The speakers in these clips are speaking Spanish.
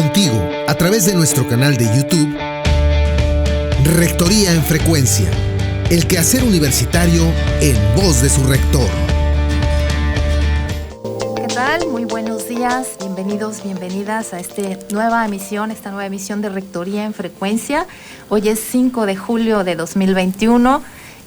Contigo, a través de nuestro canal de YouTube, Rectoría en Frecuencia, el quehacer universitario en voz de su rector. ¿Qué tal? Muy buenos días, bienvenidos, bienvenidas a esta nueva emisión de Rectoría en Frecuencia. Hoy es 5 de julio de 2021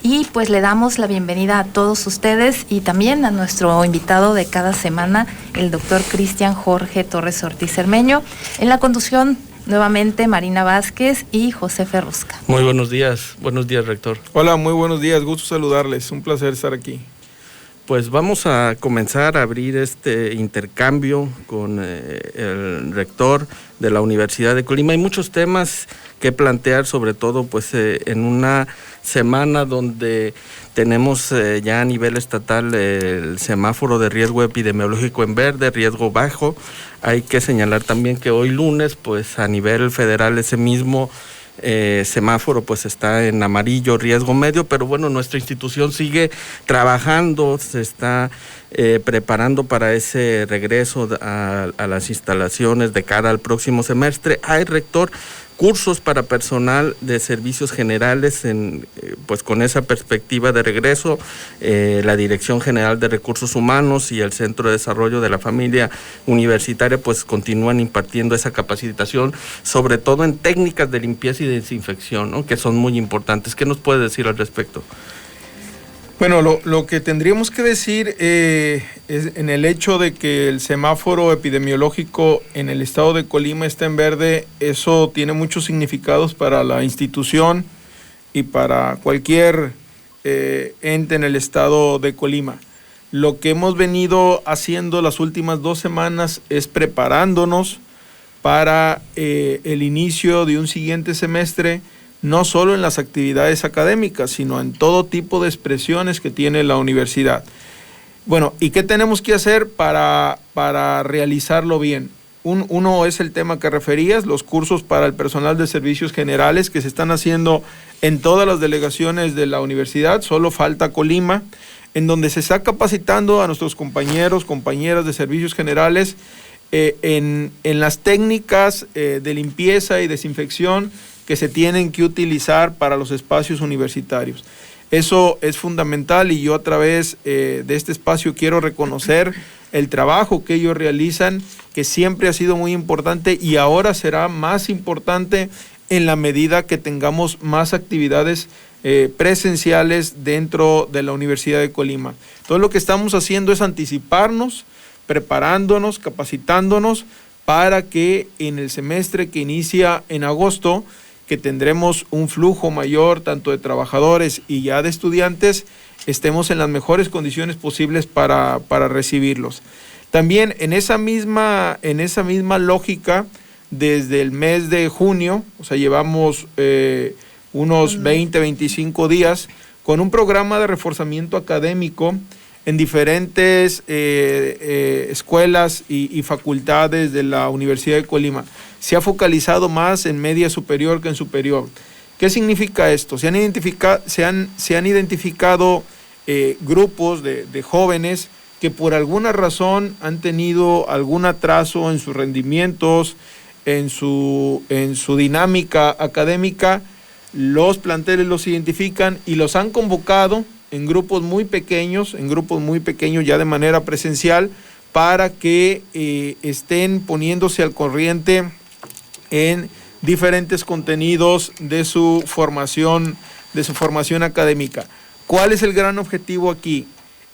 y pues le damos la bienvenida a todos ustedes y también a nuestro invitado de cada semana, el doctor Cristian Jorge Torres Ortiz Cermeño. En la conducción, nuevamente Marina Vázquez y José Ferrusca. Muy buenos días rector. Hola, muy buenos días, gusto saludarles, un placer estar aquí. Pues vamos a comenzar a abrir este intercambio con el rector de la Universidad de Colima. Hay muchos temas que plantear, sobre todo pues en una semana donde tenemos ya a nivel estatal el semáforo de riesgo epidemiológico en verde, riesgo bajo. Hay que señalar también que hoy lunes pues a nivel federal ese mismo semáforo pues está en amarillo, riesgo medio, pero bueno, nuestra institución sigue trabajando, se está preparando para ese regreso a las instalaciones de cara al próximo semestre. Hay, rector, cursos para personal de servicios generales pues con esa perspectiva de regreso. La Dirección General de Recursos Humanos y el Centro de Desarrollo de la Familia Universitaria pues continúan impartiendo esa capacitación, sobre todo en técnicas de limpieza y desinfección, ¿no?, que son muy importantes. ¿Qué nos puede decir al respecto? Bueno, lo que tendríamos que decir es en el hecho de que el semáforo epidemiológico en el estado de Colima está en verde. Eso tiene muchos significados para la institución y para cualquier ente en el estado de Colima. Lo que hemos venido haciendo las últimas 2 semanas es preparándonos para el inicio de un siguiente semestre, no solo en las actividades académicas, sino en todo tipo de expresiones que tiene la universidad. Bueno, ¿y qué tenemos que hacer para realizarlo bien? Uno es el tema que referías, los cursos para el personal de servicios generales que se están haciendo en todas las delegaciones de la universidad, solo falta Colima, en donde se está capacitando a nuestros compañeros, compañeras de servicios generales en las técnicas de limpieza y desinfección que se tienen que utilizar para los espacios universitarios. Eso es fundamental y yo a través de este espacio quiero reconocer el trabajo que ellos realizan, que siempre ha sido muy importante y ahora será más importante en la medida que tengamos más actividades presenciales dentro de la Universidad de Colima. Todo lo que estamos haciendo es anticiparnos, preparándonos, capacitándonos para que en el semestre que inicia en agosto, que tendremos un flujo mayor tanto de trabajadores y ya de estudiantes, estemos en las mejores condiciones posibles para recibirlos. También en esa misma lógica, desde el mes de junio, o sea, llevamos unos 20, 25 días con un programa de reforzamiento académico en diferentes escuelas y facultades de la Universidad de Colima. Se ha focalizado más en media superior que en superior. ¿Qué significa esto? Se han identificado grupos de jóvenes que por alguna razón han tenido algún atraso en sus rendimientos, en su dinámica académica. Los planteles los identifican y los han convocado en grupos muy pequeños ya de manera presencial, para que estén poniéndose al corriente en diferentes contenidos de su formación académica. ¿Cuál es el gran objetivo aquí?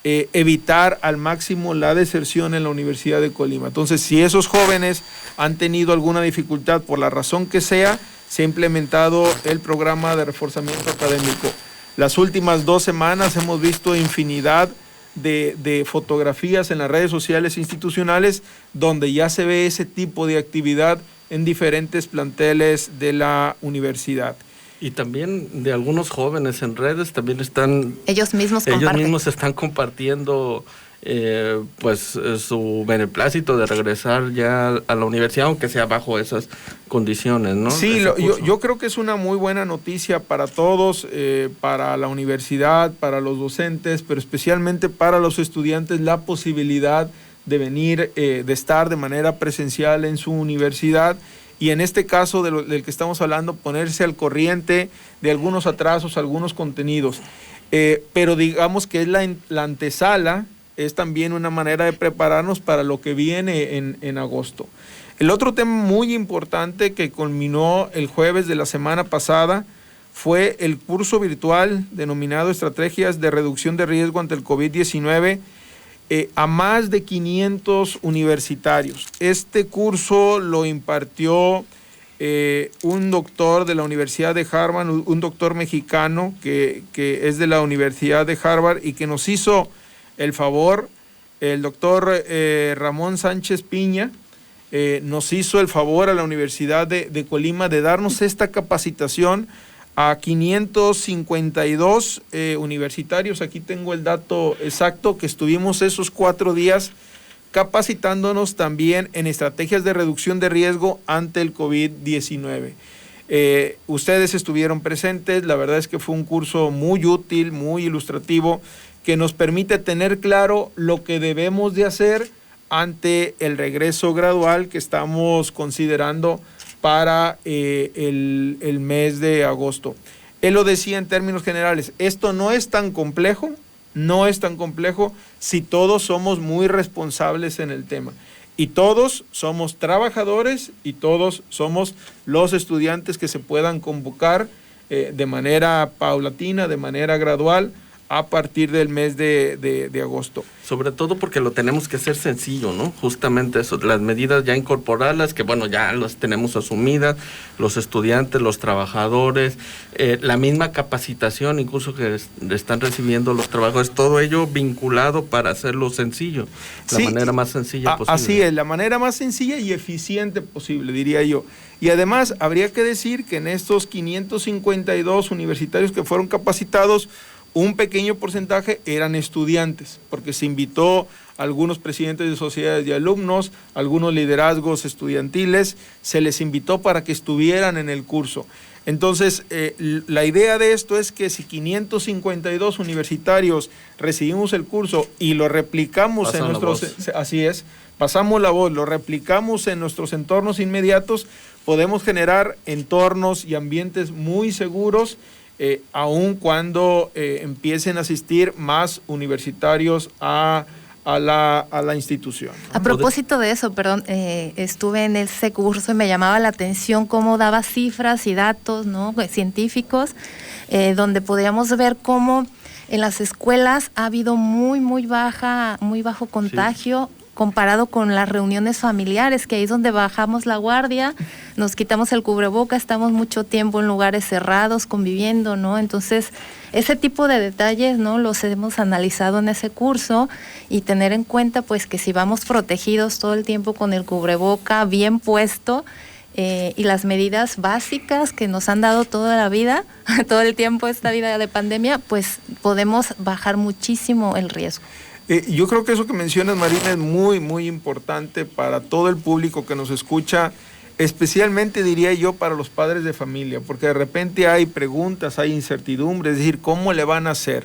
Evitar al máximo la deserción en la Universidad de Colima. Entonces, si esos jóvenes han tenido alguna dificultad por la razón que sea, se ha implementado el programa de reforzamiento académico. Las últimas 2 semanas hemos visto infinidad de fotografías en las redes sociales institucionales donde ya se ve ese tipo de actividad en diferentes planteles de la universidad. Y también de algunos jóvenes en redes también ellos mismos están compartiendo pues su beneplácito de regresar ya a la universidad, aunque sea bajo esas condiciones, ¿no? Sí, yo creo que es una muy buena noticia para todos, para la universidad, para los docentes, pero especialmente para los estudiantes, la posibilidad de venir, de estar de manera presencial en su universidad, y en este caso del que estamos hablando, ponerse al corriente de algunos atrasos, algunos contenidos. Pero digamos que es la antesala, es también una manera de prepararnos para lo que viene en agosto. El otro tema muy importante que culminó el jueves de la semana pasada fue el curso virtual denominado Estrategias de Reducción de Riesgo ante el COVID-19 a más de 500 universitarios. Este curso lo impartió un doctor de la Universidad de Harvard, un doctor mexicano que es de la Universidad de Harvard y que nos hizo el favor, el doctor Ramón Sánchez Piña, nos hizo el favor a la Universidad de Colima de darnos esta capacitación a 552 universitarios. Aquí tengo el dato exacto, que estuvimos esos 4 días capacitándonos también en estrategias de reducción de riesgo ante el COVID-19. Ustedes estuvieron presentes, la verdad es que fue un curso muy útil, muy ilustrativo, que nos permite tener claro lo que debemos de hacer ante el regreso gradual que estamos considerando para el mes de agosto. Él lo decía en términos generales, esto no es tan complejo si todos somos muy responsables en el tema. Y todos somos trabajadores y todos somos los estudiantes que se puedan convocar de manera paulatina, de manera gradual, a partir del mes de agosto. Sobre todo porque lo tenemos que hacer sencillo, ¿no? Justamente eso, las medidas ya incorporarlas, que bueno, ya las tenemos asumidas, los estudiantes, los trabajadores, la misma capacitación incluso que están recibiendo los trabajadores, todo ello vinculado para hacerlo sencillo, la manera más sencilla posible. Así es, la manera más sencilla y eficiente posible, diría yo. Y además, habría que decir que en estos 552 universitarios que fueron capacitados, un pequeño porcentaje eran estudiantes, porque se invitó a algunos presidentes de sociedades de alumnos, algunos liderazgos estudiantiles, se les invitó para que estuvieran en el curso. Entonces, la idea de esto es que si 552 universitarios recibimos el curso y lo replicamos en nuestros... Así es, pasamos la voz, lo replicamos en nuestros entornos inmediatos, podemos generar entornos y ambientes muy seguros, aun cuando empiecen a asistir más universitarios a la institución. A propósito de eso, estuve en ese curso y me llamaba la atención cómo daba cifras y datos, ¿no?, científicos, donde podíamos ver cómo en las escuelas ha habido muy bajo contagio. Sí. Comparado con las reuniones familiares, que ahí es donde bajamos la guardia, nos quitamos el cubreboca, estamos mucho tiempo en lugares cerrados, conviviendo, ¿no? Entonces, ese tipo de detalles, ¿no?, los hemos analizado en ese curso, y tener en cuenta, pues, que si vamos protegidos todo el tiempo con el cubreboca bien puesto, y las medidas básicas que nos han dado toda la vida, todo el tiempo esta vida de pandemia, pues podemos bajar muchísimo el riesgo. Yo creo que eso que mencionas, Marina, es muy importante para todo el público que nos escucha, especialmente, diría yo, para los padres de familia, porque de repente hay preguntas, hay incertidumbres, es decir, ¿cómo le van a hacer?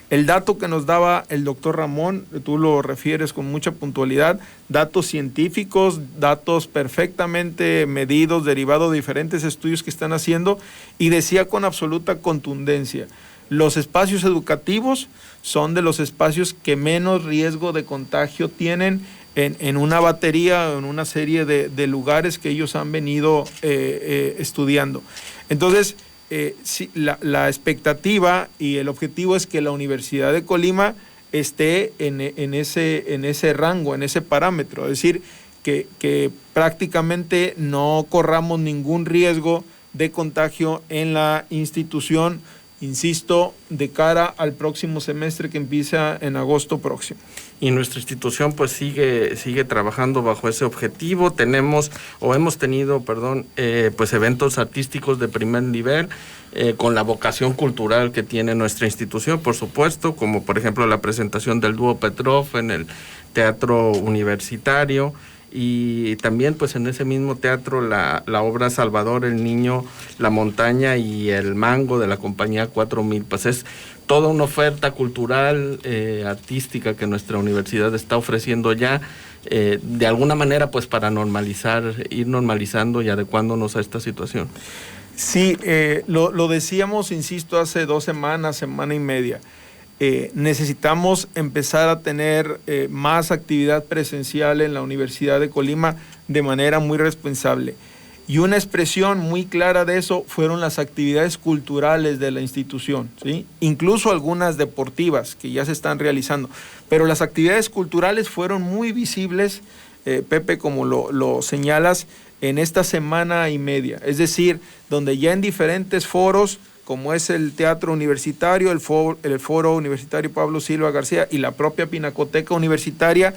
El dato que nos daba el doctor Ramón, tú lo refieres con mucha puntualidad, datos científicos, datos perfectamente medidos, derivados de diferentes estudios que están haciendo, y decía con absoluta contundencia, los espacios educativos son de los espacios que menos riesgo de contagio tienen en una batería, en una serie de lugares que ellos han venido estudiando. Entonces, sí, la expectativa y el objetivo es que la Universidad de Colima esté en ese rango, en ese parámetro, es decir, que prácticamente no corramos ningún riesgo de contagio en la institución, insisto, de cara al próximo semestre que empieza en agosto próximo. Y nuestra institución pues sigue trabajando bajo ese objetivo. Hemos tenido pues eventos artísticos de primer nivel, con la vocación cultural que tiene nuestra institución, por supuesto, como por ejemplo la presentación del dúo Petrov en el Teatro Universitario, y también pues en ese mismo teatro la obra Salvador, el niño, la montaña y el mango de la compañía 4000, pues es toda una oferta cultural, artística que nuestra universidad está ofreciendo ya, de alguna manera pues para ir normalizando y adecuándonos a esta situación. Sí, lo decíamos, insisto, hace 2 semanas, semana y media. Necesitamos empezar a tener más actividad presencial en la Universidad de Colima de manera muy responsable. Y una expresión muy clara de eso fueron las actividades culturales de la institución, ¿sí? Incluso algunas deportivas que ya se están realizando. Pero las actividades culturales fueron muy visibles, Pepe, como lo señalas, en esta semana y media. Es decir, donde ya en diferentes foros, como es el Teatro Universitario, el Foro Universitario Pablo Silva García y la propia Pinacoteca Universitaria,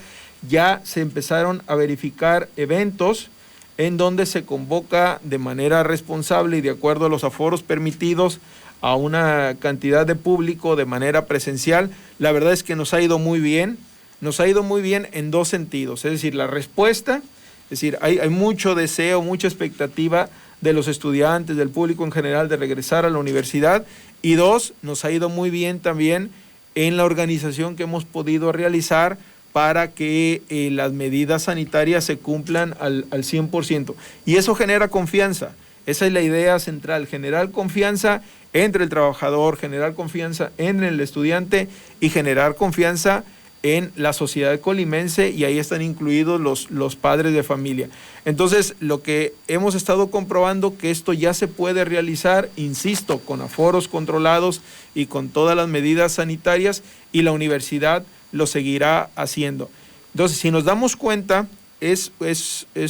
ya se empezaron a verificar eventos en donde se convoca de manera responsable y de acuerdo a los aforos permitidos a una cantidad de público de manera presencial. La verdad es que nos ha ido muy bien en 2 sentidos, es decir, la respuesta, es decir, hay mucho deseo, mucha expectativa de los estudiantes, del público en general de regresar a la universidad, y 2, nos ha ido muy bien también en la organización que hemos podido realizar para que las medidas sanitarias se cumplan al 100%. Y eso genera confianza. Esa es la idea central, generar confianza entre el trabajador, generar confianza en el estudiante y generar confianza en la sociedad colimense, y ahí están incluidos los padres de familia. Entonces, lo que hemos estado comprobando que esto ya se puede realizar, insisto, con aforos controlados y con todas las medidas sanitarias, y la universidad lo seguirá haciendo. Entonces, si nos damos cuenta, es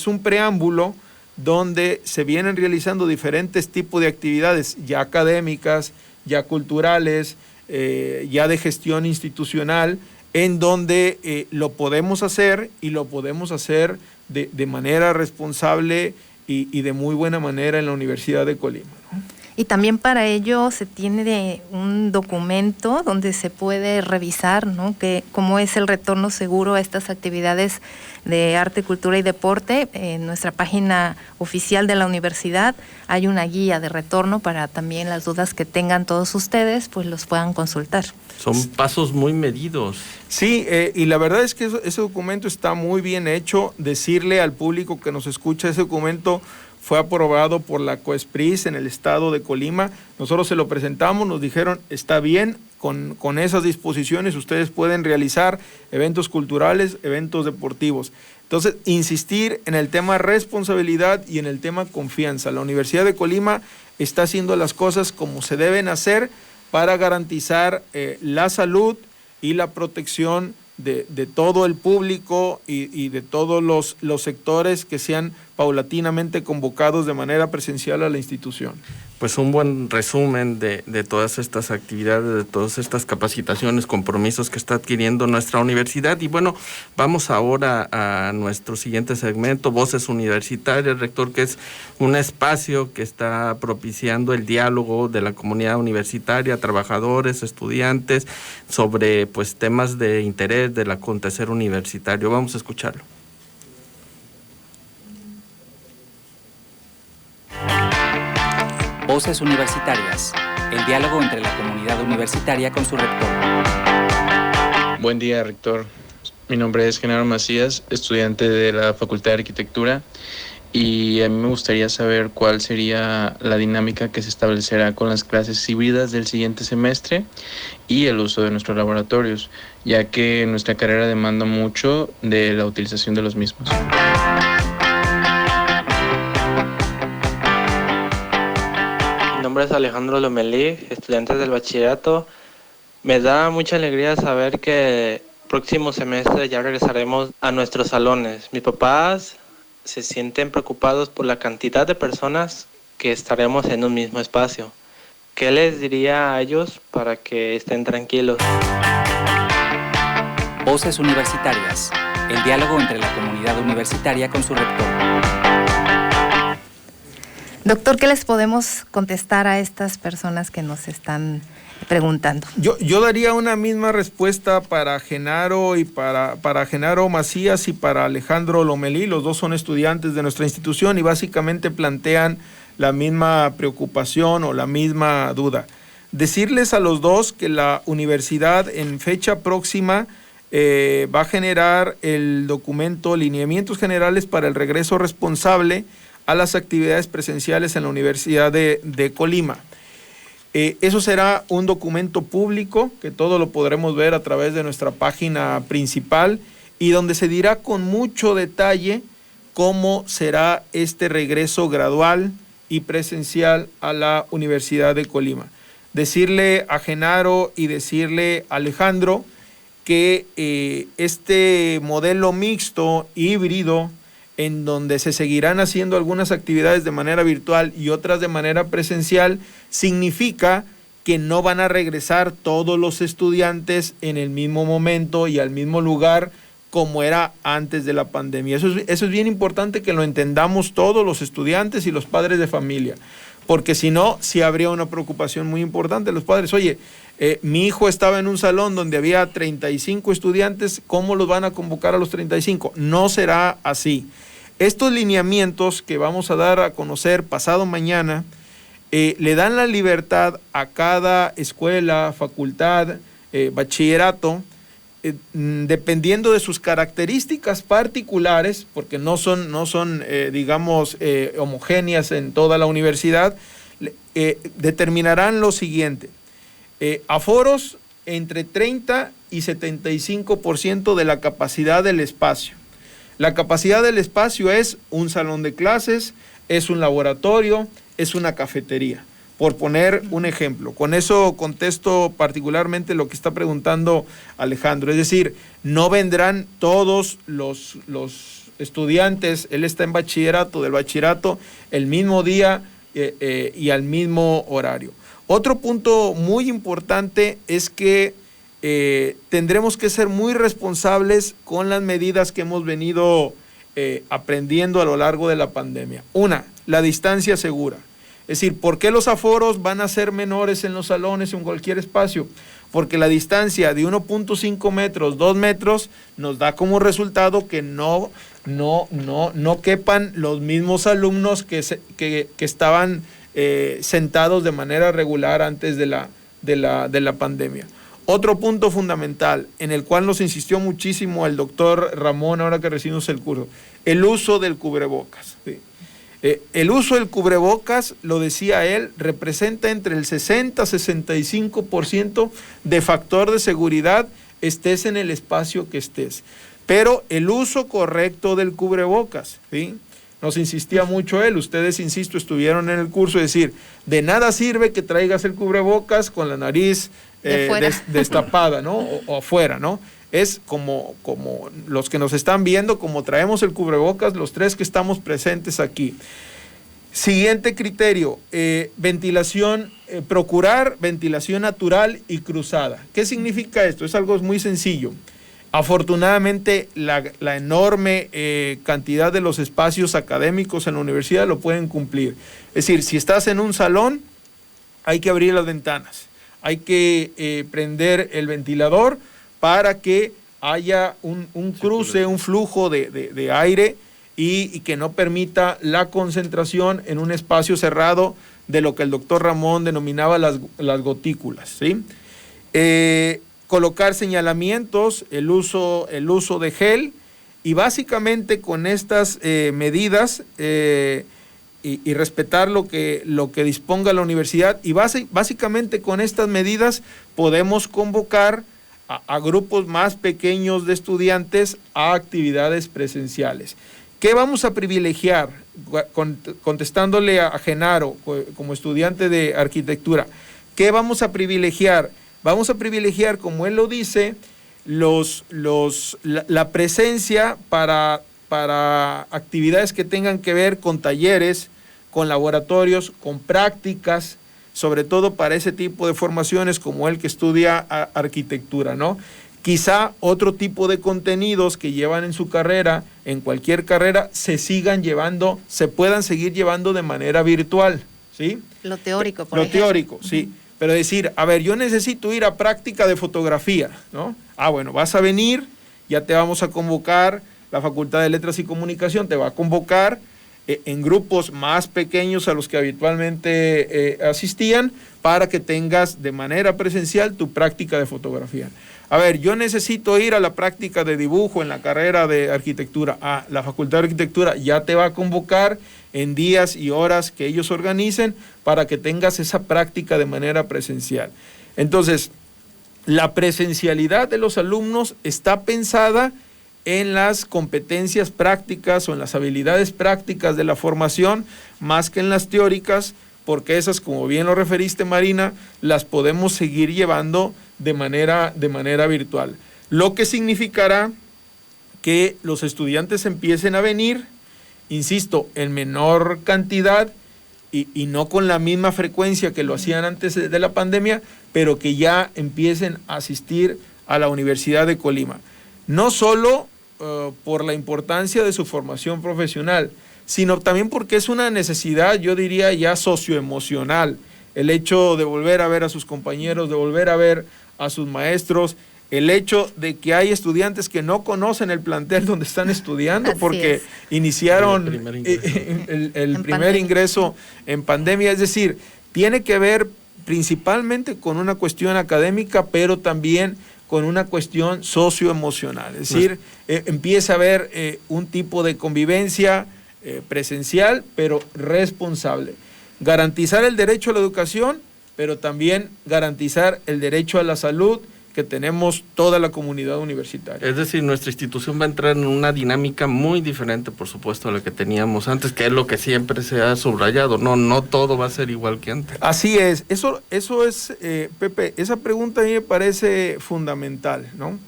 un preámbulo donde se vienen realizando diferentes tipos de actividades, ya académicas, ya culturales, ya de gestión institucional, en donde lo podemos hacer, y lo podemos hacer de manera responsable y de muy buena manera en la Universidad de Colima, ¿no? Y también para ello se tiene un documento donde se puede revisar, ¿no?, cómo es el retorno seguro a estas actividades de arte, cultura y deporte. En nuestra página oficial de la universidad hay una guía de retorno para también las dudas que tengan todos ustedes, pues los puedan consultar. Son pasos muy medidos. Sí, y la verdad es que ese documento está muy bien hecho. Decirle al público que nos escucha, ese documento fue aprobado por la COESPRIS en el estado de Colima. Nosotros se lo presentamos, nos dijeron, está bien, con esas disposiciones ustedes pueden realizar eventos culturales, eventos deportivos. Entonces, insistir en el tema responsabilidad y en el tema confianza. La Universidad de Colima está haciendo las cosas como se deben hacer para garantizar la salud y la protección de todo el público y de todos los sectores que sean paulatinamente convocados de manera presencial a la institución. Pues un buen resumen de todas estas actividades, de todas estas capacitaciones, compromisos que está adquiriendo nuestra universidad. Y bueno, vamos ahora a nuestro siguiente segmento, Voces Universitarias, rector, que es un espacio que está propiciando el diálogo de la comunidad universitaria, trabajadores, estudiantes, sobre pues temas de interés del acontecer universitario. Vamos a escucharlo. Voces Universitarias, el diálogo entre la comunidad universitaria con su rector. Buen día, rector. Mi nombre es Genaro Macías, estudiante de la Facultad de Arquitectura, y a mí me gustaría saber cuál sería la dinámica que se establecerá con las clases híbridas del siguiente semestre y el uso de nuestros laboratorios, ya que nuestra carrera demanda mucho de la utilización de los mismos. Mi nombre es Alejandro Lomelí, estudiante del bachillerato. Me da mucha alegría saber que próximo semestre ya regresaremos a nuestros salones. Mis papás se sienten preocupados por la cantidad de personas que estaremos en un mismo espacio. ¿Qué les diría a ellos para que estén tranquilos? Voces Universitarias, el diálogo entre la comunidad universitaria con su rector. Doctor, ¿qué les podemos contestar a estas personas que nos están preguntando? Yo daría una misma respuesta para Genaro y para Genaro Macías y para Alejandro Lomelí. Los dos son estudiantes de nuestra institución y básicamente plantean la misma preocupación o la misma duda. Decirles a los dos que la universidad en fecha próxima va a generar el documento Lineamientos Generales para el Regreso Responsable a las actividades presenciales en la Universidad de Colima. Eso será un documento público que todo lo podremos ver a través de nuestra página principal y donde se dirá con mucho detalle cómo será este regreso gradual y presencial a la Universidad de Colima. Decirle a Genaro y decirle a Alejandro que este modelo mixto, híbrido, en donde se seguirán haciendo algunas actividades de manera virtual y otras de manera presencial, significa que no van a regresar todos los estudiantes en el mismo momento y al mismo lugar como era antes de la pandemia. Eso es bien importante que lo entendamos todos los estudiantes y los padres de familia, porque si no, sí habría una preocupación muy importante de los padres. Oye, mi hijo estaba en un salón donde había 35 estudiantes, ¿cómo los van a convocar a los 35? No será así. Estos lineamientos que vamos a dar a conocer pasado mañana le dan la libertad a cada escuela, facultad, bachillerato, dependiendo de sus características particulares, porque no son digamos, homogéneas en toda la universidad, determinarán lo siguiente: aforos entre 30 y 75% de la capacidad del espacio. La capacidad del espacio es un salón de clases, es un laboratorio, es una cafetería, por poner un ejemplo. Con eso contesto particularmente lo que está preguntando Alejandro. Es decir, no vendrán todos los estudiantes, él está en bachillerato, del bachillerato, el mismo día y al mismo horario. Otro punto muy importante es que tendremos que ser muy responsables con las medidas que hemos venido aprendiendo a lo largo de la pandemia. Una, la distancia segura. Es decir, ¿por qué los aforos van a ser menores en los salones o en cualquier espacio? Porque la distancia de 1.5 metros, 2 metros, nos da como resultado que no quepan los mismos alumnos que estaban sentados de manera regular antes de la pandemia. Otro punto fundamental, en el cual nos insistió muchísimo el doctor Ramón, ahora que recibimos el curso, el uso del cubrebocas. ¿Sí? El uso del cubrebocas, lo decía él, representa entre el 60-65% de factor de seguridad, estés en el espacio que estés. Pero el uso correcto del cubrebocas, ¿sí? Nos insistía mucho él, ustedes, insisto, estuvieron en el curso, es decir, de nada sirve que traigas el cubrebocas con la nariz destapada, ¿no? O afuera, ¿no? Es como los que nos están viendo, como traemos el cubrebocas, los tres que estamos presentes aquí. Siguiente criterio, ventilación, procurar ventilación natural y cruzada. ¿Qué significa esto? Es algo muy sencillo. Afortunadamente, la enorme cantidad de los espacios académicos en la universidad lo pueden cumplir. Es decir, si estás en un salón, hay que abrir las ventanas, hay que prender el ventilador para que haya un cruce, un flujo de aire y que no permita la concentración en un espacio cerrado de lo que el doctor Ramón denominaba las gotículas, ¿sí? Colocar señalamientos, el uso de gel, y básicamente con estas medidas y respetar lo que disponga la universidad, y básicamente con estas medidas podemos convocar a grupos más pequeños de estudiantes a actividades presenciales. ¿Qué vamos a privilegiar? Contestándole a Genaro como estudiante de arquitectura, ¿qué vamos a privilegiar? Vamos a privilegiar, como él lo dice, la presencia para actividades que tengan que ver con talleres, con laboratorios, con prácticas, sobre todo para ese tipo de formaciones como el que estudia arquitectura, ¿no? Quizá otro tipo de contenidos que llevan en su carrera, en cualquier carrera, se puedan seguir llevando de manera virtual, ¿sí? Lo teórico, por ejemplo. Lo teórico, sí. Pero decir, a ver, yo necesito ir a práctica de fotografía, ¿no? Bueno, vas a venir, ya te vamos a convocar, la Facultad de Letras y Comunicación te va a convocar en grupos más pequeños a los que habitualmente asistían, para que tengas de manera presencial tu práctica de fotografía. A ver, yo necesito ir a la práctica de dibujo en la carrera de arquitectura. La Facultad de Arquitectura ya te va a convocar en días y horas que ellos organicen para que tengas esa práctica de manera presencial. Entonces, la presencialidad de los alumnos está pensada en las competencias prácticas o en las habilidades prácticas de la formación, más que en las teóricas, porque esas, como bien lo referiste, Marina, las podemos seguir llevando de manera virtual. Lo que significará que los estudiantes empiecen a venir, insisto, en menor cantidad y no con la misma frecuencia que lo hacían antes de la pandemia, pero que ya empiecen a asistir a la Universidad de Colima. No solo por la importancia de su formación profesional, sino también porque es una necesidad, yo diría, ya socioemocional, el hecho de volver a ver a sus compañeros, de volver a ver a sus maestros, el hecho de que hay estudiantes que no conocen el plantel donde están estudiando porque iniciaron el primer ingreso en pandemia, es decir, tiene que ver principalmente con una cuestión académica, pero también con una cuestión socioemocional, es decir, empieza a haber un tipo de convivencia presencial, pero responsable. Garantizar el derecho a la educación, pero también garantizar el derecho a la salud que tenemos toda la comunidad universitaria. Es decir, nuestra institución va a entrar en una dinámica muy diferente, por supuesto, a la que teníamos antes, que es lo que siempre se ha subrayado. No todo va a ser igual que antes. Así es. Eso es, Pepe, esa pregunta a mí me parece fundamental, ¿no?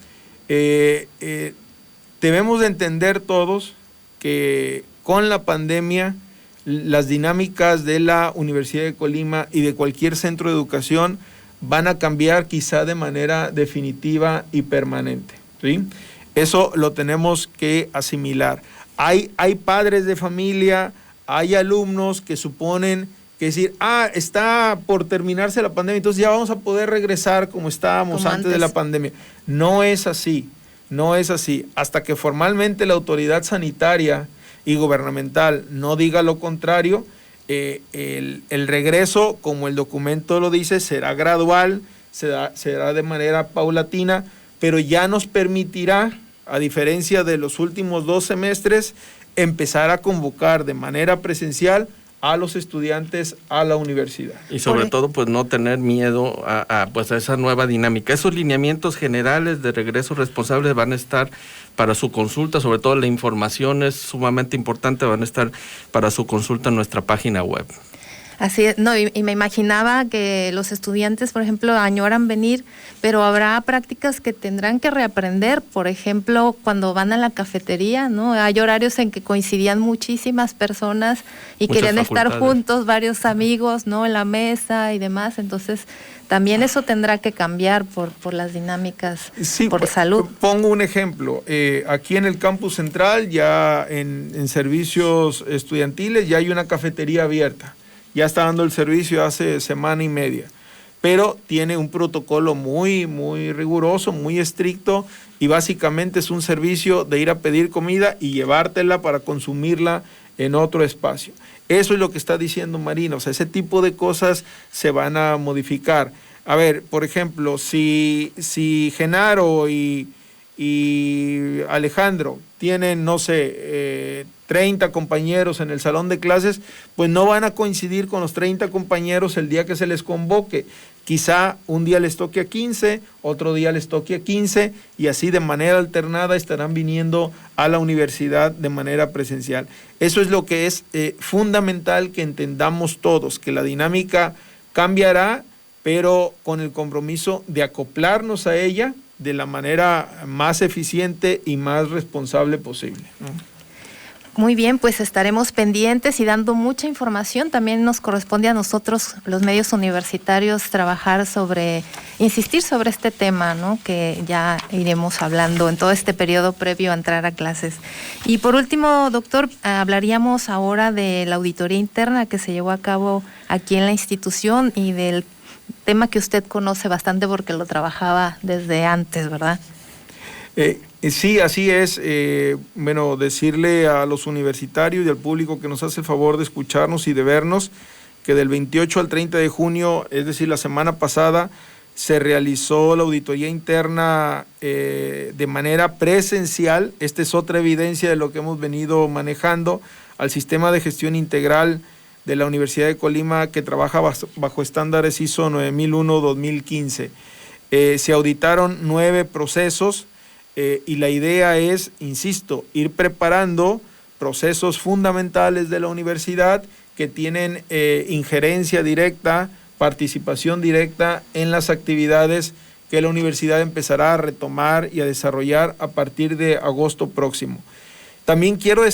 Debemos de entender todos que con la pandemia las dinámicas de la Universidad de Colima y de cualquier centro de educación van a cambiar quizá de manera definitiva y permanente, ¿sí? Eso lo tenemos que asimilar. Hay padres de familia, hay alumnos que suponen que decir, está por terminarse la pandemia, entonces ya vamos a poder regresar como estábamos como antes de la pandemia. No es así, no es así. Hasta que formalmente la autoridad sanitaria y gubernamental no diga lo contrario, el regreso, como el documento lo dice, será gradual, será de manera paulatina, pero ya nos permitirá, a diferencia de los últimos 2 semestres, empezar a convocar de manera presencial a los estudiantes a la universidad. Y sobre todo, pues no tener miedo a esa nueva dinámica. Esos lineamientos generales de regreso responsable van a estar para su consulta, sobre todo la información es sumamente importante, van a estar para su consulta en nuestra página web. Así es, y me imaginaba que los estudiantes, por ejemplo, añoran venir, pero habrá prácticas que tendrán que reaprender, por ejemplo, cuando van a la cafetería, ¿no? Hay horarios en que coincidían muchísimas personas y querían estar juntos, varios amigos, ¿no? En la mesa y demás, entonces también eso tendrá que cambiar por las dinámicas, sí, por salud. Pongo un ejemplo, aquí en el campus central, ya en servicios estudiantiles, ya hay una cafetería abierta. Ya está dando el servicio hace semana y media, pero tiene un protocolo muy, muy riguroso, muy estricto, y básicamente es un servicio de ir a pedir comida y llevártela para consumirla en otro espacio. Eso es lo que está diciendo Marina, o sea, ese tipo de cosas se van a modificar. A ver, por ejemplo, si Genaro y Alejandro tienen, no sé, 30 compañeros en el salón de clases, pues no van a coincidir con los 30 compañeros el día que se les convoque. Quizá un día les toque a 15, otro día les toque a 15, y así de manera alternada estarán viniendo a la universidad de manera presencial. Eso es lo que es fundamental que entendamos todos, que la dinámica cambiará, pero con el compromiso de acoplarnos a ella de la manera más eficiente y más responsable posible, ¿no? Muy bien, pues estaremos pendientes y dando mucha información. También nos corresponde a nosotros, los medios universitarios, insistir sobre este tema, ¿no? Que ya iremos hablando en todo este periodo previo a entrar a clases. Y por último, doctor, hablaríamos ahora de la auditoría interna que se llevó a cabo aquí en la institución y del tema que usted conoce bastante porque lo trabajaba desde antes, ¿verdad? Sí, así es. Bueno, decirle a los universitarios y al público que nos hace el favor de escucharnos y de vernos, que del 28 al 30 de junio, es decir, la semana pasada, se realizó la auditoría interna de manera presencial. Esta es otra evidencia de lo que hemos venido manejando al sistema de gestión integral de la Universidad de Colima, que trabaja bajo estándares ISO 9001-2015. Se auditaron 9 procesos y la idea es, insisto, ir preparando procesos fundamentales de la universidad que tienen injerencia directa, participación directa en las actividades que la universidad empezará a retomar y a desarrollar a partir de agosto próximo. También quiero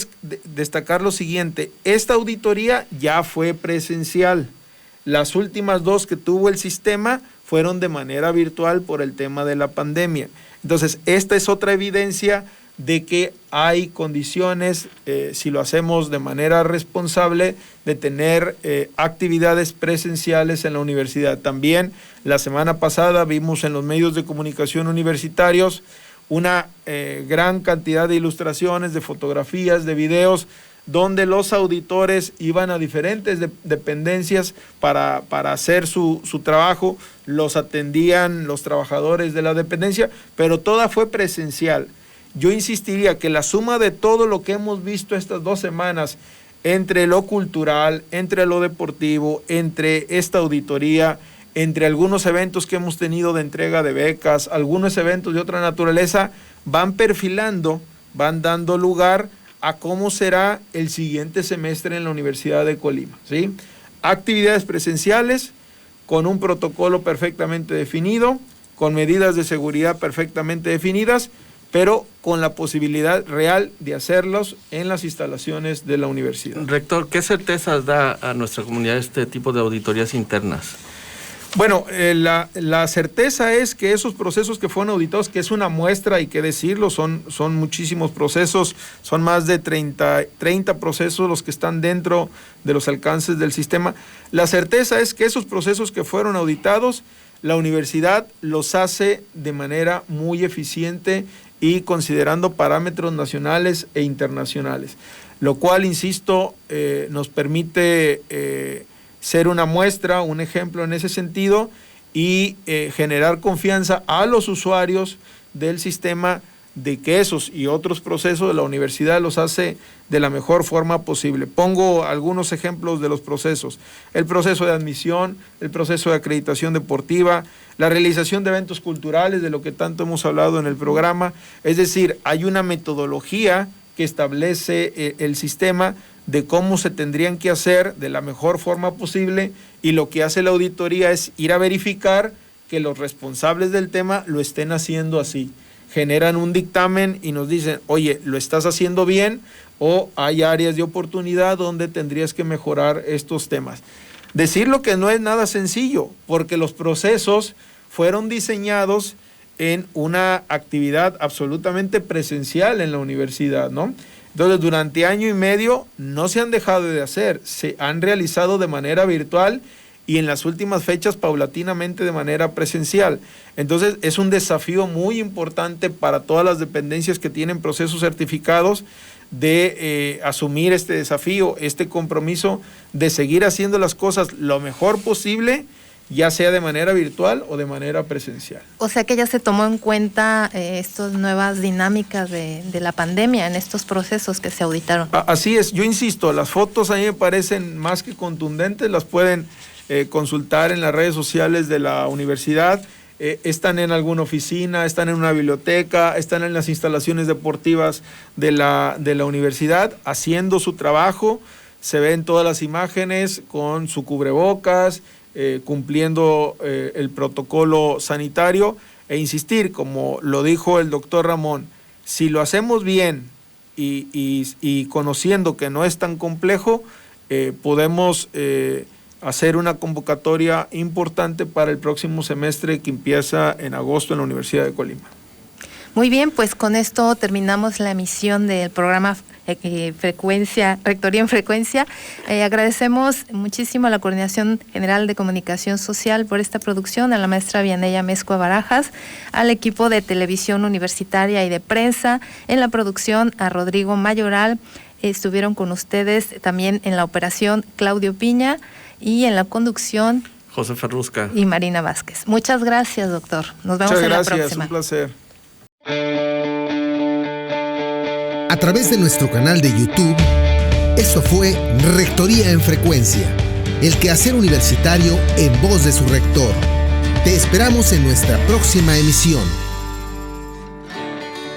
destacar lo siguiente: esta auditoría ya fue presencial. Las últimas 2 que tuvo el sistema fueron de manera virtual por el tema de la pandemia. Entonces, esta es otra evidencia de que hay condiciones, si lo hacemos de manera responsable, de tener actividades presenciales en la universidad. También la semana pasada vimos en los medios de comunicación universitarios una gran cantidad de ilustraciones, de fotografías, de videos, donde los auditores iban a diferentes dependencias para hacer su trabajo, los atendían los trabajadores de la dependencia, pero toda fue presencial. Yo insistiría que la suma de todo lo que hemos visto estas 2 semanas, entre lo cultural, entre lo deportivo, entre esta auditoría, entre algunos eventos que hemos tenido de entrega de becas, algunos eventos de otra naturaleza, van perfilando, van dando lugar a cómo será el siguiente semestre en la Universidad de Colima, ¿sí? Actividades presenciales con un protocolo perfectamente definido, con medidas de seguridad perfectamente definidas, pero con la posibilidad real de hacerlos en las instalaciones de la universidad. Rector, ¿qué certezas da a nuestra comunidad este tipo de auditorías internas? Bueno, la certeza es que esos procesos que fueron auditados, que es una muestra, hay que decirlo, son muchísimos procesos, son más de 30 procesos los que están dentro de los alcances del sistema. La certeza es que esos procesos que fueron auditados, la universidad los hace de manera muy eficiente y considerando parámetros nacionales e internacionales, lo cual, insisto, nos permite ser una muestra, un ejemplo en ese sentido y generar confianza a los usuarios del sistema de que esos y otros procesos de la universidad los hace de la mejor forma posible. Pongo algunos ejemplos de los procesos: el proceso de admisión, el proceso de acreditación deportiva, la realización de eventos culturales, de lo que tanto hemos hablado en el programa. Es decir, hay una metodología que establece el sistema de cómo se tendrían que hacer de la mejor forma posible, y lo que hace la auditoría es ir a verificar que los responsables del tema lo estén haciendo así. Generan un dictamen y nos dicen, oye, ¿lo estás haciendo bien? O hay áreas de oportunidad donde tendrías que mejorar estos temas. Decirlo que no es nada sencillo, porque los procesos fueron diseñados en una actividad absolutamente presencial en la universidad, ¿no? Entonces, durante año y medio no se han dejado de hacer, se han realizado de manera virtual y en las últimas fechas paulatinamente de manera presencial. Entonces, es un desafío muy importante para todas las dependencias que tienen procesos certificados de asumir este desafío, este compromiso de seguir haciendo las cosas lo mejor posible, ya sea de manera virtual o de manera presencial. O sea que ya se tomó en cuenta estas nuevas dinámicas de la pandemia en estos procesos que se auditaron. Así es, yo insisto, las fotos a mí me parecen más que contundentes, las pueden consultar en las redes sociales de la universidad, están en alguna oficina, están en una biblioteca, están en las instalaciones deportivas de la universidad haciendo su trabajo, se ven todas las imágenes con su cubrebocas, cumpliendo el protocolo sanitario, e insistir, como lo dijo el doctor Ramón, si lo hacemos bien y conociendo que no es tan complejo, podemos hacer una convocatoria importante para el próximo semestre que empieza en agosto en la Universidad de Colima. Muy bien, pues con esto terminamos la emisión del programa Rectoría en Frecuencia. Agradecemos muchísimo a la Coordinación General de Comunicación Social por esta producción, a la maestra Vianey Amezcua Barajas, al equipo de Televisión Universitaria y de Prensa, en la producción a Rodrigo Mayoral. Estuvieron con ustedes también en la operación Claudio Piña y en la conducción José Ferrusca y Marina Vázquez. Muchas gracias, doctor. Nos vemos en la próxima. Un placer. A través de nuestro canal de YouTube, esto fue Rectoría en Frecuencia, el quehacer universitario en voz de su rector. Te esperamos en nuestra próxima emisión.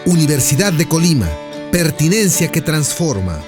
Universidad de Colima, pertinencia que transforma.